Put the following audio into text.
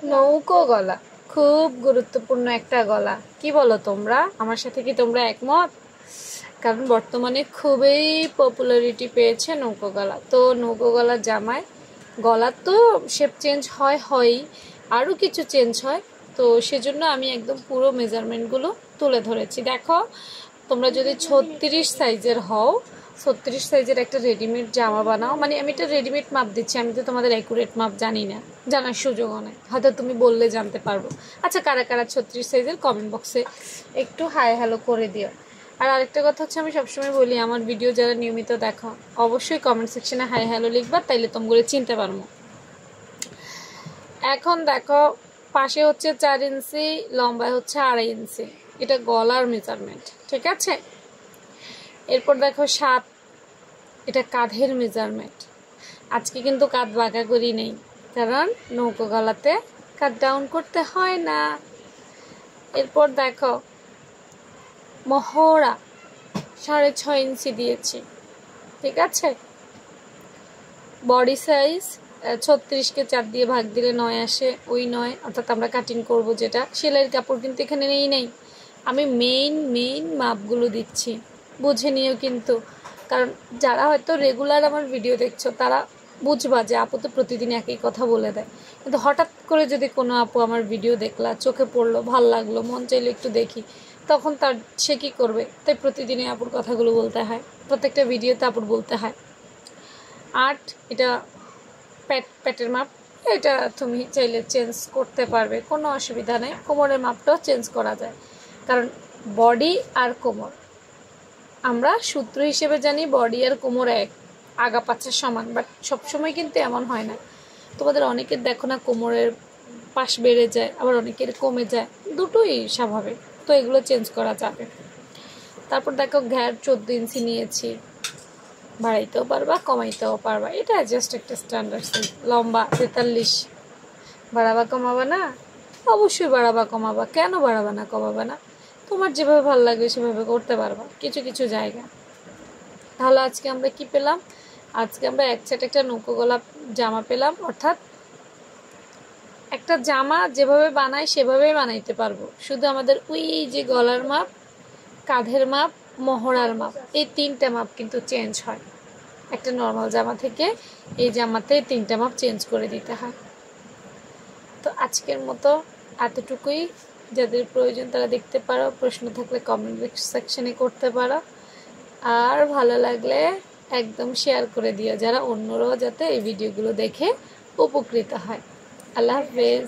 নৌকো গলা খুব গুরুত্বপূর্ণ একটা গলা। কি বলো তোমরা? আমার সাথে কি তোমরা একমত? কারণ বর্তমানে খুবই পপুলারিটি পেয়েছে নৌকো গলা। তো নৌকো গলার জামায় গলার তো শেপ চেঞ্জ হয়ই, আরও কিছু চেঞ্জ হয়। তো সেজন্য আমি একদম পুরো মেজারমেন্টগুলো তুলে ধরেছি। দেখো, তোমরা যদি 36 সাইজের হও, 36 সাইজের একটা রেডিমেড জামা বানাও, মানে আমি এটা রেডিমেড মাপ দিচ্ছি, আমি তো তোমাদের অ্যাকুরেট মাপ জানি না, জানার সুযোগও নেই, হয়তো তুমি বললে জানতে পারবো। আচ্ছা, কারা কারা 36 সাইজের কমেন্ট বক্সে একটু হাই হ্যালো করে দিও। আর আরেকটা কথা হচ্ছে, আমি সবসময় বলি আমার ভিডিও যারা নিয়মিত দেখো অবশ্যই কমেন্ট সেকশনে হাই হ্যালো লিখবা, তাইলে তোমরা চিনতে পারবো। এখন দেখো, পাশে হচ্ছে 4 ইঞ্চি, লম্বায় হচ্ছে 2.5 ইঞ্চি, এটা গলার মেজারমেন্ট, ঠিক আছে। এরপর দেখো 7, এটা কাঁধের মেজারমেন্ট। আজকে কিন্তু কাঁধ বাঁকা করি নেই, কারণ নৌকো গলাতে কাঁধ ডাউন করতে হয় না। এরপর দেখো মহড়া 6.5 ইঞ্চি দিয়েছি, ঠিক আছে। বডি সাইজ 36কে 4 দিয়ে ভাগ দিলে 9 আসে, ওই 9, অর্থাৎ আমরা কাটিং করব যেটা। সেলাইয়ের কাপড় কিন্তু এখানে নেই, আমি মেইন মাপগুলো দিচ্ছি, বুঝে নিও কিন্তু। কারণ যারা হয়তো রেগুলার আমার ভিডিও দেখছো তারা বুঝবা যে আপু তো প্রতিদিন একই কথা বলে দেয়, কিন্তু হঠাৎ করে যদি কোনো আপু আমার ভিডিও দেখলা, চোখে পড়লো, ভাল লাগলো, মন চাইলে একটু দেখি, তখন সে কী করবে? তাই প্রতিদিনই আপুর কথাগুলো বলতে হয়, প্রত্যেকটা ভিডিওতে আপুর বলতে হয়। 8, এটা পেটের মাপ, এটা তুমি চাইলে চেঞ্জ করতে পারবে, কোনো অসুবিধা নেই। কোমরের মাপটাও চেঞ্জ করা যায়, কারণ বডি আর কোমর আমরা সূত্র হিসেবে জানি বডি আর কোমর এক, আগা পাছের সমান, বাট সবসময় কিন্তু এমন হয় না। তোমাদের অনেকের দেখো না কোমরের পাশ বেড়ে যায়, আবার অনেকের কমে যায়, দুটোই স্বাভাবিক, তো এগুলো চেঞ্জ করা যাবে। তারপর দেখো ঘ্যার 14 ইঞ্চি নিয়েছি, বাড়াইতেও পারবা কমাইতেও পারবা, এটা জাস্ট একটা স্ট্যান্ডার্ড সাইজ। লম্বা 43, বাড়াবা কমাবা না? অবশ্যই বাড়াবা কমাবা, কেন বাড়াবা না কমাবা না? তোমার যেভাবে ভালো লাগবে সেভাবে করতে পারবা কিছু কিছু জায়গা। তাহলে আজকে আমরা কি পেলাম? আজকে আমরা এক সেট একটা নৌকো গলা জামা পেলাম, অর্থাৎ একটা জামা যেভাবে বানাই সেভাবেই বানাইতে পারবো, শুধু আমাদের ওই যে গলার মাপ, কাঁধের মাপ, মহড়ার মাপ, এই 3টে মাপ কিন্তু চেঞ্জ হয়। একটা নর্মাল জামা থেকে এই জামাতে 3টে মাপ চেঞ্জ করে দিতে হয়। তো আজকের মতো এতটুকুই। যাদের প্রয়োজন তারা দেখতে পারো, প্রশ্ন থাকলে কমেন্ট সেকশনে করতে পারো, আর ভালো লাগলে একদম শেয়ার করে দিও, যারা অন্যরাও যাতে এই ভিডিওগুলো দেখে উপকৃত হয়। আল্লাহ হাফেজ।